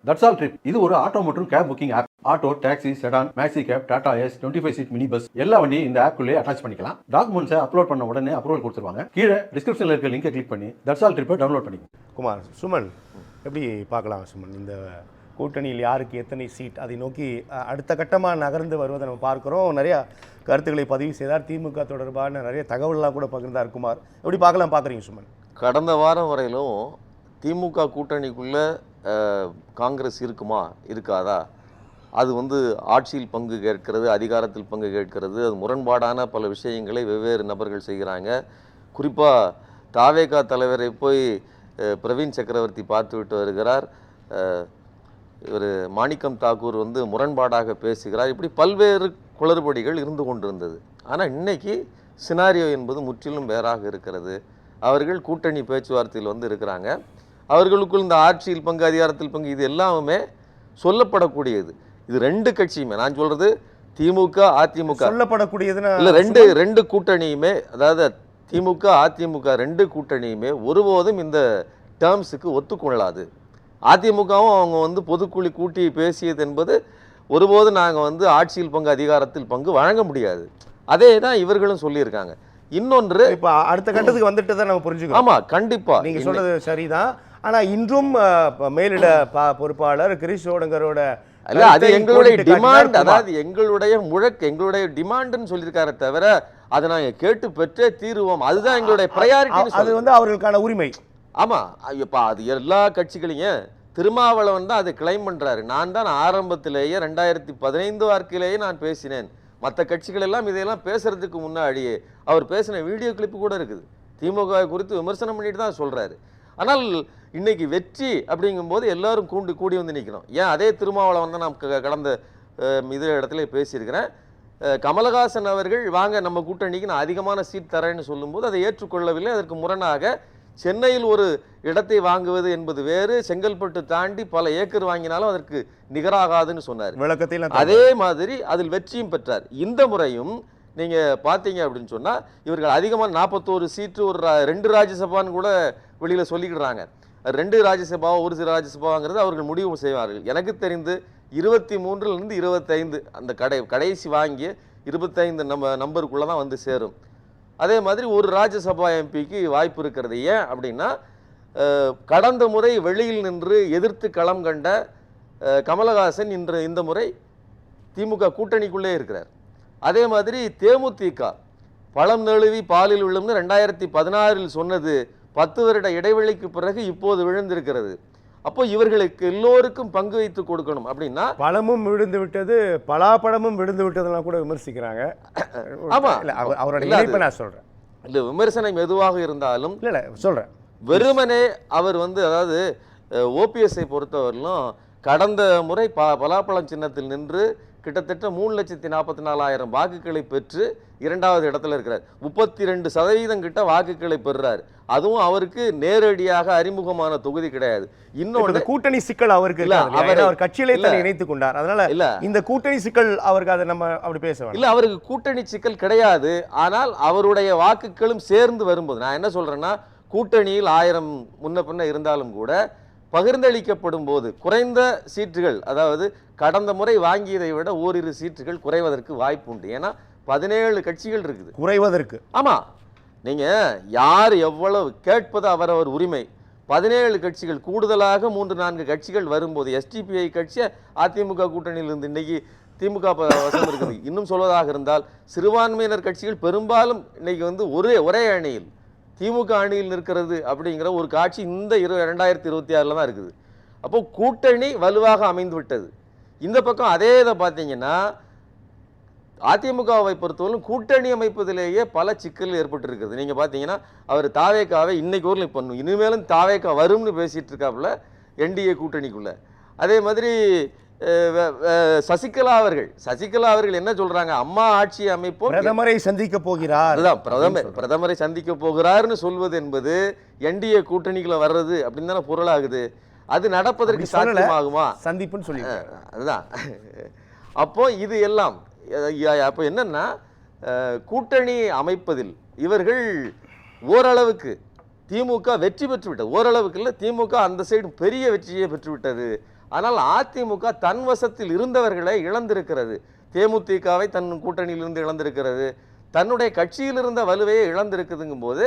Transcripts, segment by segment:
That's all trip இது ஒரு auto மற்றும் cab booking app. Auto, taxi, sedan, maxi cab, Tata ace, 25 seat mini bus எல்லா வண்டியும் இந்த ஆப்குள்ளே அட்டாச் பண்ணிக்கலாம். டாக்குமெண்ட்ஸை அப்லோட் பண்ண உடனே அப்ரூவல் கொடுத்துருவாங்க. கீழே டிஸ்கிரிப்ஷனில் இருக்க லிங்கை கிளிக் பண்ணி தட்ஸ் ஆல் ட்ரிப்பை டவுன்லோட் பண்ணிக்கலாம். குமார், சுமன் எப்படி பார்க்கலாம் சுமன், இந்த கூட்டணியில் யாருக்கு எத்தனை சீட் அதை நோக்கி அடுத்த கட்டமாக நகர்ந்து வருவதை நம்ம பார்க்குறோம். நிறையா கருத்துக்களை பதிவு செய்தார். திமுக தொடர்பான நிறைய தகவல்லாம் கூட பகிர்ந்தார் குமார். எப்படி பார்க்குறீங்க சுமன்? கடந்த வாரம் வரையிலும் திமுக கூட்டணிக்குள்ளே காங்கிரஸ் இருக்குமா இருக்காதா, அது ஆட்சியில் பங்கு கேட்கிறது, அதிகாரத்தில் பங்கு கேட்கிறது, அது முரண்பாடான பல விஷயங்களை வெவ்வேறு நபர்கள் செய்கிறாங்க. குறிப்பாக தாவேகா தலைவரை போய் பிரவீன் சக்கரவர்த்தி பார்த்துவிட்டு வருகிறார். இவர் மாணிக்கம் தாக்கூர் முரண்பாடாக பேசுகிறார். இப்படி பல்வேறு குளறுபடிகள் இருந்து கொண்டிருந்தது. ஆனால் இன்னைக்கு சினாரியோ என்பது முற்றிலும் வேறாக இருக்கிறது. அவர்கள் கூட்டணி பேச்சுவார்த்தையில் இருக்கிறாங்க. அவர்களுக்குள் இந்த ஆட்சியில் பங்கு, அதிகாரத்தில் பங்கு, இது எல்லாமே சொல்லப்படக்கூடியது. இது ரெண்டு கட்சியுமே, நான் சொல்றது திமுக அதிமுக சொல்லப்படக்கூடியதுன்னா இல்லை, ரெண்டு கூட்டணியுமே, அதாவது திமுக அதிமுக ரெண்டு கூட்டணியுமே ஒருபோதும் இந்த டேர்ம்ஸுக்கு ஒத்துக்கொள்ளாது. அதிமுகவும் அவங்க பொதுக்குழு கூட்டி பேசியது என்பது ஒருபோது நாங்கள் ஆட்சியில் பங்கு, அதிகாரத்தில் பங்கு வழங்க முடியாது. அதே தான் இவர்களும் சொல்லியிருக்காங்க. இன்னொன்று, இப்போ அடுத்த கட்டத்துக்கு வந்துட்டு தான் நம்ம புரிஞ்சுக்கணும். ஆமாம், கண்டிப்பாக நீங்கள் சொல்றது சரிதான். ஆனால் இன்றும் மேலிட பொறுப்பாளர் கிரீஷ் சோடங்கரோட அல்ல, அது எங்களுடைய டிமாண்ட், அதாவது எங்களுடைய முழக்கு, எங்களுடைய டிமாண்ட்னு சொல்லியிருக்காரு தவிர அதை நாங்கள் கேட்டு பெற்றே தீருவோம், அதுதான் எங்களுடைய ப்ரையாரிட்டி. அது அவர்களுக்கான உரிமை. ஆமா, இப்போ அது எல்லா கட்சிகளையும் திருமாவளவன் தான் அதை கிளைம் பண்றாரு. நான் தான் ஆரம்பத்திலேயே 2015 வாக்கிலேயே நான் பேசினேன். மற்ற கட்சிகள் எல்லாம் இதையெல்லாம் பேசுறதுக்கு முன்னாடியே அவர் பேசின வீடியோ கிளிப்பு கூட இருக்குது. திமுக குறித்து விமர்சனம் பண்ணிட்டு தான் சொல்றாரு. ஆனால் இன்னைக்கு வெற்றி அப்படிங்கும்போது எல்லாரும் கூடி நிற்கணும். ஏன் அதே திருமாவளவன் தான் நான் கடந்த இதே இடத்துல பேசியிருக்கிறேன். கமலஹாசன் அவர்கள் வாங்க நம்ம கூட்டணிக்கு நான் அதிகமான சீட் தரேன்னு சொல்லும்போது அதை ஏற்றுக்கொள்ளவில்லை. அதற்கு முரணாக சென்னையில் ஒரு இடத்தை வாங்குவது என்பது வேறு, செங்கல்பட்டு தாண்டி பல ஏக்கர் வாங்கினாலும் அதற்கு நிகராகாதுன்னு சொன்னார். விளக்கத்தில் அதே மாதிரி அதில் வெற்றியும் பெற்றார். இந்த முறையும் நீங்க பார்த்தீங்க அப்படின்னு சொன்னா இவர்கள் அதிகமாக 41 சீட்டு, ஒரு 2 ராஜ்யசபான்னு கூட வெளியில சொல்லிக்கிறாங்க. 2 ராஜ்யசபா, ஒரு சில ராஜ்யசபாங்கிறது அவர்கள் முடிவு செய்வார்கள். எனக்கு தெரிந்து 23லிருந்து 25 அந்த கடைசி வாங்கிய 25 நம்பருக்குள்ள தான் சேரும். அதே மாதிரி ஒரு ராஜ்யசபா எம்பிக்கு வாய்ப்பு இருக்கிறது. ஏன் அப்படின்னா, கடந்த முறை வெளியில் நின்று எதிர்த்து களம் கண்ட கமலஹாசன் இந்த முறை திமுக கூட்டணிக்குள்ளே இருக்கிறார். அதே மாதிரி தேமுதிக பழம் நழுவி பாலில் விழும்னு 2016 சொன்னது 10 வருட இடைவெளிக்கு பிறகு இப்போது விழுந்திருக்கிறது. அப்போ இவர்களுக்கு எல்லோருக்கும் பங்கு வைத்து கொடுக்கணும் அப்படின்னா, பழமும் விழுந்து விட்டது, பலாப்பழமும் விழுந்து விட்டதெல்லாம் கூட விமர்சிக்கிறாங்க. ஆமா, அவரோட இணைப்பை நான் சொல்றேன். இல்ல, விமர்சனம் எதுவாக இருந்தாலும் இல்ல சொல்றேன், வெறுமனே அவர் அதாவது ஓபிஎஸ்ஐ பொறுத்தவரையிலும் கடந்த முறை பலாப்பழம் சின்னத்தில் நின்று கிட்டத்தட்ட 3,44,000 வாக்குகளை பெற்று 2வது இடத்துல இருக்கிறார். 32% கிட்ட வாக்குகளை பெறுறாரு. அதுவும் அவருக்கு நேரடியாக அறிமுகமான தொகுதி கிடையாது. இன்னொன்று, கூட்டணி சிக்கல் அவருக்கு இல்ல, அவர் கட்சியிலே தன்னை இணைத்துக் கொண்டார். அதனால இல்ல, இந்த கூட்டணி சிக்கல் அவருக்கு, அதை நம்ம அப்படி பேச இல்ல, அவருக்கு கூட்டணி சிக்கல் கிடையாது. ஆனால் அவருடைய வாக்குகளும் சேர்ந்து வரும்போது, நான் என்ன சொல்றேன்னா, கூட்டணியில் 1000 முன்ன பின்ன இருந்தாலும் கூட பகிர்ந்தளிக்கப்படும் போது குறைந்த சீட்டுகள், அதாவது கடந்த முறை வாங்கியதை விட ஓரிரு சீட்டுகள் குறைவதற்கு வாய்ப்பு உண்டு. ஏன்னா 17 கட்சிகள் இருக்குது குறைவதற்கு. ஆமா, நீங்க யார் எவ்வளவு கேட்பது அவரவர் உரிமை. 17 கட்சிகள் கூடுதலாக 3-4 கட்சிகள் வரும்போது, எஸ்டிபிஐ கட்சி அதிமுக கூட்டணியில் இருந்து இன்னைக்கு திமுக வசம் இருக்குது. இன்னும் சொல்வதாக இருந்தால் சிறுபான்மையினர் கட்சிகள் பெரும்பாலும் இன்னைக்கு ஒரே அணியில் திமுக அணியில் நிற்கிறது அப்படிங்கிற ஒரு காட்சி இந்த 2026 தான் இருக்குது. அப்போ கூட்டணி வலுவாக அமைந்து விட்டது. இந்த பக்கம் அதே இதை பார்த்தீங்கன்னா, அதிமுகவை பொறுத்தவரைக்கும் கூட்டணி அமைப்பதிலேயே பல சிக்கல் ஏற்பட்டிருக்கிறது. நீங்க பார்த்தீங்கன்னா, அவர் தாவேக்காவை இன்னைக்கு ஊரில் இப்போ இனிமேலும் தாவேக்கா வரும்னு பேசிட்டு இருக்காப்புல என்டிஏ கூட்டணிக்குள்ள. அதே மாதிரி சசிகலா அவர்கள் என்ன சொல்றாங்க, அம்மா ஆட்சி அமைப்போம், பிரதமரை சந்திக்க போகிறார், அதுதான் பிரதமரை சந்திக்க போகிறார்னு சொல்வது என்பது என்டிஏ கூட்டணிக்குள்ள வர்றது அப்படின்னு தானே பொருளாகுது. அது நடப்பதற்கு சாத்தியமாகுமா? சந்திப்புன்னு சொல்லி அதுதான். அப்போ இது எல்லாம் அப்போ என்னன்னா, கூட்டணி அமைப்பதில் இவர்கள் ஓரளவுக்கு திமுக வெற்றி பெற்று விட்டது. ஓரளவுக்கு இல்லை, திமுக அந்த சைடு பெரிய வெற்றியை பெற்று விட்டது. ஆனால் அதிமுக தன் வசத்தில் இருந்தவர்களை இழந்திருக்கிறது. தேமுதிகவை தன் கூட்டணியிலிருந்து இழந்திருக்கிறது, தன்னுடைய கட்சியில் இருந்த வலுவையை இழந்திருக்குதுங்கும் போது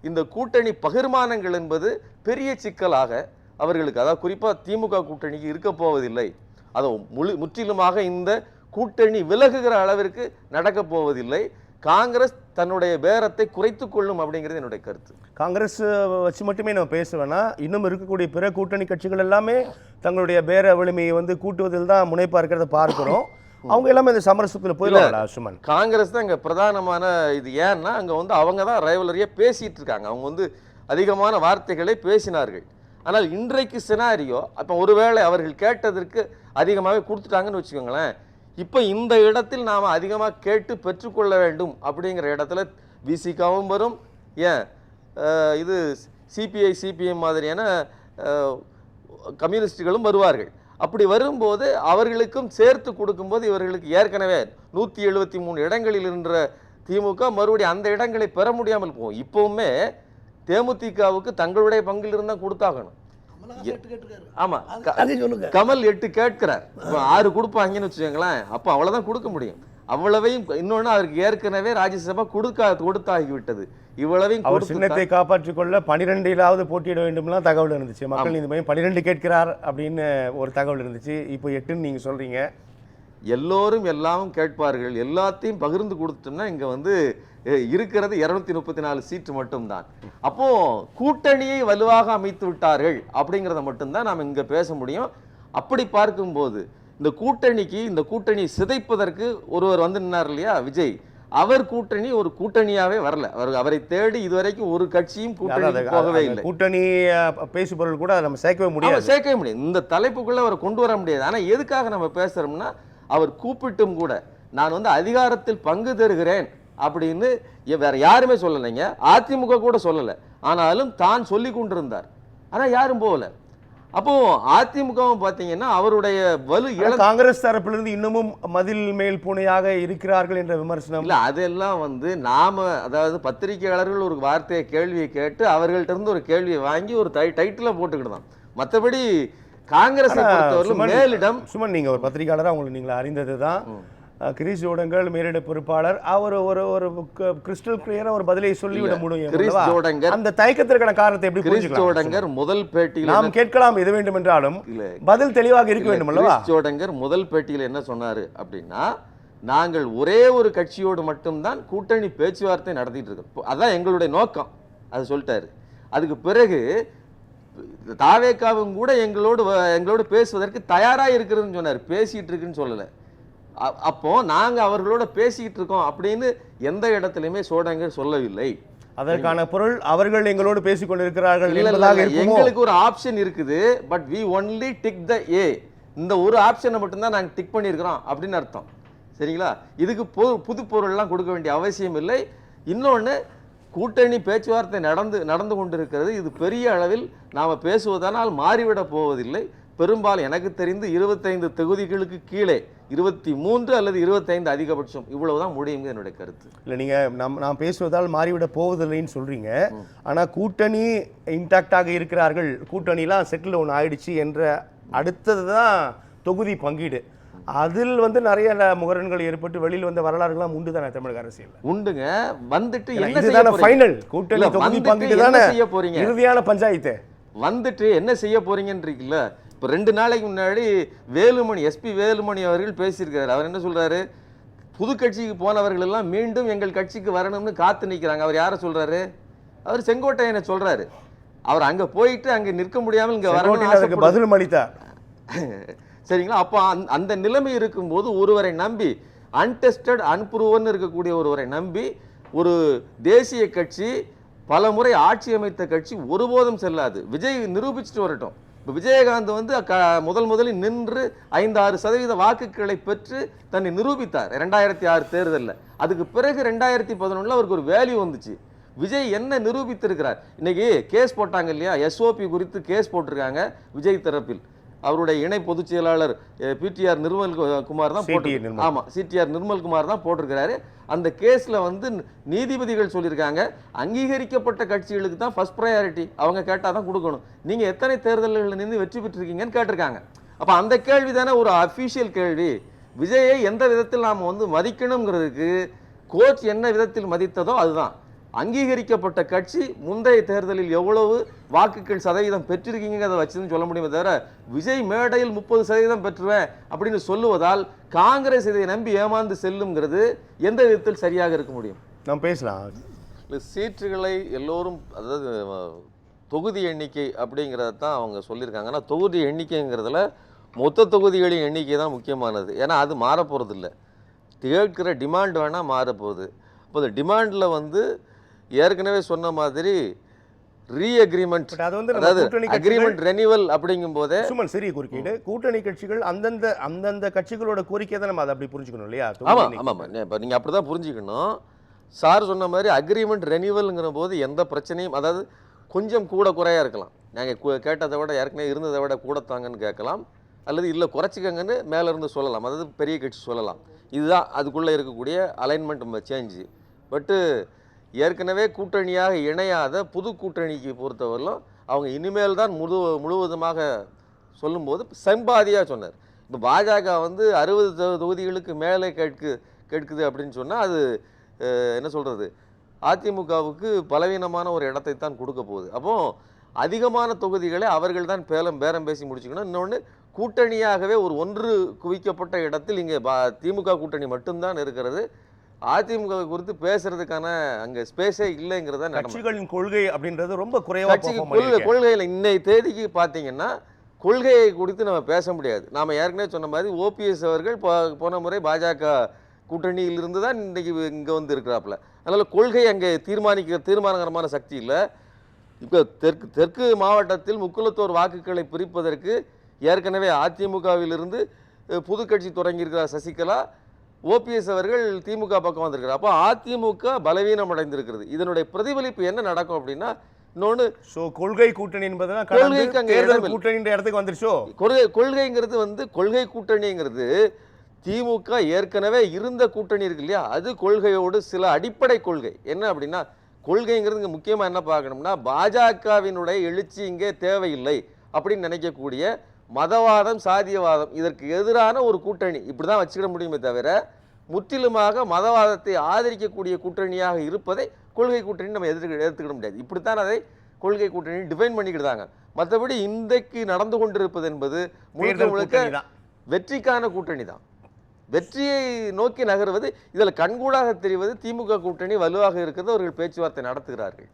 இந்த கூட்டணி பகிர்மானங்கள் என்பது பெரிய சிக்கலாக அவர்களுக்கு, அதாவது குறிப்பாக திமுக கூட்டணிக்கு இருக்க போவதில்லை. அது முற்றிலுமாக இந்த கூட்டணி விலகுகிற அளவிற்கு நடக்க போவதில்லை. காங்கிரஸ் தன்னுடைய பேரத்தை குறைத்து கொள்ளும் அப்படிங்கிறது என்னுடைய கருத்து. காங்கிரஸ் வச்சு மட்டுமே நம்ம பேசுவேன்னா, இன்னும் இருக்கக்கூடிய பிற கூட்டணி கட்சிகள் எல்லாமே தங்களுடைய பேர வலிமையை வந்து கூட்டுவதில் தான் முனைப்பா இருக்கிறத பார்க்கிறோம். அவங்க எல்லாமே இந்த சமரசத்தில் போயிடல. சுமன், காங்கிரஸ் தான் இங்க பிரதானமான இது. ஏன்னா அங்க வந்து அவங்க தான் ரைவலரியா பேசிட்டு இருக்காங்க, அவங்க வந்து அதிகமான வார்த்தைகளை பேசினார்கள். ஆனால் இன்றைக்கு சினாரியோ அப்போ ஒருவேளை அவர்கள் கேட்டதற்கு அதிகமாகவே கொடுத்துட்டாங்கன்னு வச்சுக்கோங்களேன். இப்போ இந்த இடத்தில் நாம் அதிகமாக கேட்டு பெற்றுக்கொள்ள வேண்டும் அப்படிங்கிற இடத்துல விசிகாவும் வரும், ஏன் இது சிபிஐ சிபிஎம் மாதிரியான கம்யூனிஸ்டுகளும் வருவார்கள். அப்படி வரும்போது அவர்களுக்கும் சேர்த்து கொடுக்கும்போது இவர்களுக்கு ஏற்கனவே 173 இடங்களில் இருந்த திமுக மறுபடியும் அந்த இடங்களை பெற முடியாமல் போகும். இப்போவுமே தேமுதிகவுக்கு தங்களுடைய பங்கில் இருந்தால் கொடுத்தாகணும். ஆமா, கமல் 8 கேட்கிறார், 6 கொடுப்பாங்கன்னு வச்சுக்கோங்களேன். அப்போ அவ்வளவுதான் கொடுக்க முடியும். அவ்வளவையும் இன்னொன்னு அவருக்கு ஏற்கனவே ராஜ்யசபா கொடுத்தாகிவிட்டது. இவ்வளவையும் அவர் சின்னத்தை காப்பாற்றிக் கொள்ள 12லாவது போட்டியிட வேண்டும்லாம் தகவல் இருந்துச்சு. மக்கள் நீதி மையம் 12 கேட்கிறார் அப்படின்னு ஒரு தகவல் இருந்துச்சு. இப்போ 8ன்னு நீங்க சொல்றீங்க. எல்லோரும் எல்லாமும் கேட்பார்கள், எல்லாத்தையும் பகிர்ந்து கொடுத்தோம்னா இங்க வந்து இருக்கிறது 234 சீட்டு மட்டும்தான். அப்போ கூட்டணியை வலுவாக அமைத்து விட்டார்கள் அப்படிங்கிறத மட்டும்தான் நாம் இங்க பேச முடியும். அப்படி பார்க்கும்போது இந்த கூட்டணி சிதைப்பதற்கு ஒருவர் வந்து நின்னார் இல்லையா, விஜய். அவர் கூட்டணி ஒரு கூட்டணியாவே வரல. அவரை தேடி இதுவரைக்கும் ஒரு கட்சியும் கூட்டணி போகவே இல்லை. கூட்டணி பேசுபொருள் கூட நம்ம சேர்க்கவே முடியாது. இந்த தலைப்புக்குள்ள அவரை கொண்டு வர முடியாது. ஆனா எதுக்காக நம்ம பேசுறோம்னா, அவர் கூப்பிட்டும் கூட நான் வந்து அதிகாரத்தில் பங்கு தருகிறேன் அப்படின்னு வேற யாருமே சொல்லலைங்க. அதிமுக கூட சொல்லல, ஆனாலும் தான் சொல்லி கொண்டிருந்தார். ஆனா யாரும் போகல. அப்போ அதிமுகவும் பாத்தீங்கன்னா அவருடைய வலு காங்கிரஸ் தரப்பிலிருந்து இன்னமும் மதில் மேல் பூனையாக இருக்கிறார்கள் என்ற விமர்சனம் இல்ல. அதெல்லாம் வந்து நாம, அதாவது பத்திரிகையாளர்கள் ஒரு வார்த்தையை கேள்வியை கேட்டு அவர்கள்ட்ட இருந்து ஒரு கேள்வியை வாங்கி ஒரு டைட்டில போட்டுக்கிட்டு. மற்றபடி காங்கிரஸை பொறுத்தவரை மேலிடம். சுமன், நீங்க ஒரு பத்திரிகையாளராக உங்களுக்கு நீங்கள் அறிந்ததுதான். கிரீஷ் ஜோடங்கர் மேலிட பொறுப்பாளர், அவர் ஒரு கிறிஸ்டல் கிளியரா ஒரு பதிலை சொல்லிவிட முடியும். கிரீஷ் ஜோடங்கர் அந்த தயக்கத்திற்கான காரணத்தை எப்படி புரிஞ்சுக்கலாம்? ஜோடங்கர் முதல் பேட்டியில் நாம் கேட்கலாம் எது வேண்டும் என்றாலும் பதில் தெளிவாக இருக்க வேண்டும் அல்லவா? கிரீஷ் ஜோடங்கர் முதல் பேட்டியில் என்ன சொன்னாரு அப்படின்னா, நாங்கள் ஒரே ஒரு கட்சியோடு மட்டும்தான் கூட்டணி பேச்சுவார்த்தை நடத்திட்டு இருக்கோம், அதான் எங்களுடைய நோக்கம், அது சொல்லிட்டாரு. அதுக்கு பிறகு தாவேக்காவும் கூட எங்களோடு பேசுவதற்கு தயாரா இருக்கிறதுன்னு சொன்னார், பேசிட்டு இருக்குன்னு சொல்லல. அப்போ நாங்க அவர்களோட பேசிக்கிட்டு இருக்கோம் அப்படின்னு எந்த இடத்துலயுமே சோடங்கர் சொல்லவில்லை. அதற்கான பொருள் அவர்கள் எங்களோடு பேசிக் கொண்டிருக்கிறார்கள். எங்களுக்கு ஒரு ஆப்ஷன் இருக்குது, but we only tick the A. இந்த ஒரு ஆப்ஷனை மட்டும்தான் நாங்க டிக் பண்ணியிருக்கிறோம் அப்படின்னு அர்த்தம். சரிங்களா? இதுக்கு புது பொருள்லாம் கொடுக்க வேண்டிய அவசியம் இல்லை. இன்னொன்னு, கூட்டணி பேச்சுவார்த்தை நடந்து கொண்டிருக்கிறது. இது பெரிய அளவில் நாம பேசுவதனால் மாறிவிட போவதில்லை. பெரும்பாலும் எனக்கு தெரிந்து 25 தொகுதிகளுக்கு கீழே 23 அல்லது 25 அதிகபட்சம், இவ்வளவுதான் முடியுங்க என்னுடைய கருத்து. இல்லை, நீங்க நாம் பேசுவதால் மாறிவிட போவதில்லைன்னு சொல்றீங்க. ஆனா கூட்டணி இன்டாக்டாக இருக்கிறார்கள், கூட்டணிலாம் செட்டில் ஒன்று ஆயிடுச்சு என்ற அடுத்ததுதான் தொகுதி பங்கீடு. அதில் வந்து நிறைய முகரன்கள் ஏற்பட்டு வெளியில் வந்த வரலாறுலாம் உண்டு தானே தமிழக அரசியல்? உண்டுங்க. வந்துட்டு இதுதானே ஃபைனல் கூட்டணி தொகுதி பங்கீடு தானே இறுதியான பஞ்சாயத்து. வந்துட்டு என்ன செய்ய போறீங்கன்றீங்கல்ல. இப்போ 2 நாளைக்கு முன்னாடி வேலுமணி, எஸ்பி வேலுமணி அவர்கள் பேசியிருக்காரு. அவர் என்ன சொல்றாரு, புது கட்சிக்கு போனவர்கள் எல்லாம் மீண்டும் எங்கள் கட்சிக்கு வரணும்னு காத்து நிற்கிறாங்க. அவர் யாரை சொல்றாரு? அவர் செங்கோட்டையனை சொல்றாரு. அவர் அங்க போயிட்டு அங்க நிற்க முடியாமல் இங்க வரணும் பதிலும் அளித்தார். சரிங்களா? அப்போ அந்த நிலைமை இருக்கும்போது ஒருவரை நம்பி, அன்டெஸ்டட் அன்ப்ரூவன் இருக்கக்கூடிய ஒருவரை நம்பி ஒரு தேசிய கட்சி, பல முறை ஆட்சி அமைத்த கட்சி ஒருபோதும் செல்லாது. விஜய் நிரூபிச்சுட்டு வரட்டும். இப்போ விஜயகாந்த் வந்து முதலில் நின்று 5-6% வாக்குகளை பெற்று தன்னை நிரூபித்தார் 2006 தேர்தலில். அதுக்கு பிறகு 2011 அவருக்கு ஒரு வேல்யூ வந்துச்சு. விஜய் என்ன நிரூபித்திருக்கிறார்? இன்னைக்கு கேஸ் போட்டாங்க இல்லையா, எஸ்ஓபி குறித்து கேஸ் போட்டிருக்காங்க விஜய் தரப்பில். அவருடைய இணை பொதுச் செயலாளர் பிடிஆர் நிர்மல் குமார் தான் போட்டிருக்காரு. ஆமா, சிடிஆர் நிர்மல் குமார் தான் போட்டிருக்கிறாரு. அந்த கேஸ்ல வந்து நீதிபதிகள் சொல்லியிருக்காங்க, அங்கீகரிக்கப்பட்ட கட்சிகளுக்கு தான் ஃபர்ஸ்ட் ப்ரையாரிட்டி, அவங்க கேட்டால் தான் கொடுக்கணும். நீங்க எத்தனை தேர்தல்களில் நின்று வெற்றி பெற்றிருக்கீங்கன்னு கேட்டிருக்காங்க. அப்ப அந்த கேள்வி தானே ஒரு அபிஷியல் கேள்வி. விஜயை எந்த விதத்தில் நாம் வந்து மதிக்கணுங்கிறதுக்கு கோர்ட் என்ன விதத்தில் மதித்ததோ அதுதான். அங்கீகரிக்கப்பட்ட கட்சி முந்தைய தேர்தலில் எவ்வளவு வாக்குகள் சதவீதம் பெற்றிருக்கீங்கிறத வச்சுன்னு சொல்ல முடியுமே தவிர விஜய் மேடையில் 30% பெற்றுவேன் அப்படின்னு சொல்லுவதால் காங்கிரஸ் இதை நம்பி ஏமாந்து செல்லுங்கிறது எந்த விதத்தில் சரியாக இருக்க முடியும்? நாம் பேசலாம். சீட்டுகளை எல்லோரும், அதாவது தொகுதி எண்ணிக்கை அப்படிங்கிறத தான் அவங்க சொல்லியிருக்காங்க. ஆனால் தொகுதி எண்ணிக்கைங்கிறதுல மொத்த தொகுதிகளின் எண்ணிக்கை தான் முக்கியமானது. ஏன்னா அது மாறப்போகிறது இல்லை. கேட்கிற டிமாண்ட் வேணால் மாறப்போகுது. இப்போ இந்த டிமாண்டில் வந்து ஏற்கனவே சொன்ன மாதிரி ரீஅக்ரிமெண்ட், அதாவது அக்ரிமெண்ட் ரெனிவல் அப்படிங்கும் போதே சுமன் சிறிய குறுக்கீடு. கூட்டணி கட்சிகள் அந்தந்த கட்சிகளோட கோரிக்கை தான் நம்ம அதை அப்படி புரிஞ்சுக்கணும் இல்லையா? ஆமாம் ஆமாம், இப்போ நீங்கள் அப்படி தான் புரிஞ்சுக்கணும். சார் சொன்ன மாதிரி அக்ரிமெண்ட் ரெனிவல்ங்கிற போது எந்த பிரச்சனையும், அதாவது கொஞ்சம் கூட குறையாக இருக்கலாம். நாங்கள் கேட்டதை விட ஏற்கனவே இருந்ததை விட கூடத்தாங்கன்னு கேட்கலாம், அல்லது இல்லை குறைச்சிக்கங்கன்னு மேலேருந்து சொல்லலாம். அதாவது பெரிய கட்சி சொல்லலாம். இதுதான் அதுக்குள்ளே இருக்கக்கூடிய அலைன்மெண்ட் சேஞ்சு. பட்டு ஏற்கனவே கூட்டணியாக இணையாத புது கூட்டணிக்கு பொறுத்தவரையிலும் அவங்க இனிமேல் தான் முழுவதுமாக சொல்லும்போது செம்பாதியாக சொன்னார். இப்போ பாஜக வந்து 60 தொகுதிகளுக்கு மேலே கேட்குது அப்படின்னு சொன்னால் அது என்ன சொல்கிறது, அதிமுகவுக்கு பலவீனமான ஒரு இடத்தை தான் கொடுக்க போகுது. அப்போ அதிகமான தொகுதிகளை அவர்கள் தான் பேரம் பேசி முடிச்சுக்கணும். இன்னொன்று, கூட்டணியாகவே ஒன்று குவிக்கப்பட்ட இடத்தில் இங்கே திமுக கூட்டணி மட்டும்தான் இருக்கிறது. அதிமுக குறித்து பேசுறதுக்கான அங்கே ஸ்பேஸே இல்லைங்கிறத கட்சிகளின் கொள்கை அப்படின்றது ரொம்ப குறைவாக கொள்கையில் இன்னைய தேதிக்கு பார்த்தீங்கன்னா கொள்கையை குறித்து நம்ம பேச முடியாது. நாம் ஏற்கனவே சொன்ன மாதிரி ஓபிஎஸ் அவர்கள் போன முறை பாஜக கூட்டணியிலிருந்து தான் இன்றைக்கி இங்கே வந்து இருக்கிறாப்புல. அதனால் கொள்கை அங்கே தீர்மானகரமான சக்தி இல்லை. இப்போ தெற்கு மாவட்டத்தில் முக்குளத்தோர் வாக்குகளை பிரிப்பதற்கு ஏற்கனவே அதிமுகவிலிருந்து புது கட்சி தொடங்கியிருக்கிறார் சசிகலா. ஓபிஎஸ் அவர்கள் திமுக பக்கம் வந்திருக்கிறார். அப்போ அதிமுக பலவீனம் அடைந்திருக்கிறது. இதனுடைய பிரதிபலிப்பு என்ன நடக்கும் அப்படின்னா, இன்னொன்று கொள்கை கூட்டணி என்பதுதான் கூட்டணி இடத்துக்கு வந்துருச்சோ. கொள்கைங்கிறது வந்து கொள்கை கூட்டணிங்கிறது திமுக ஏற்கனவே இருந்த கூட்டணி இருக்கு இல்லையா, அது கொள்கையோடு சில அடிப்படை கொள்கை என்ன அப்படின்னா, கொள்கைங்கிறது இங்கே முக்கியமாக என்ன பார்க்கணும்னா, பாஜகவினுடைய எழுச்சி இங்கே தேவையில்லை அப்படின்னு நினைக்கக்கூடிய மதவாதம் சாதியவாதம் இதற்கு எதிரான ஒரு கூட்டணி இப்படி தான் வச்சுக்கிட முடியுமே தவிர, முற்றிலுமாக மதவாதத்தை ஆதரிக்கக்கூடிய கூட்டணியாக இருப்பதை கொள்கை கூட்டணி நம்ம எடுத்துக்கிட முடியாது. இப்படித்தான் அதை கொள்கை கூட்டணி டிஃபைன் பண்ணிக்கிட்டாங்க. மற்றபடி இன்றைக்கு நடந்து கொண்டிருப்பது என்பது முழுக்க முழுக்க வெற்றிக்கான கூட்டணி தான். வெற்றியை நோக்கி நகர்வது, இதில் கண்கூடாக தெரிவது திமுக கூட்டணி வலுவாக இருக்கிறது. அவர்கள் பேச்சுவார்த்தை நடத்துகிறார்கள்.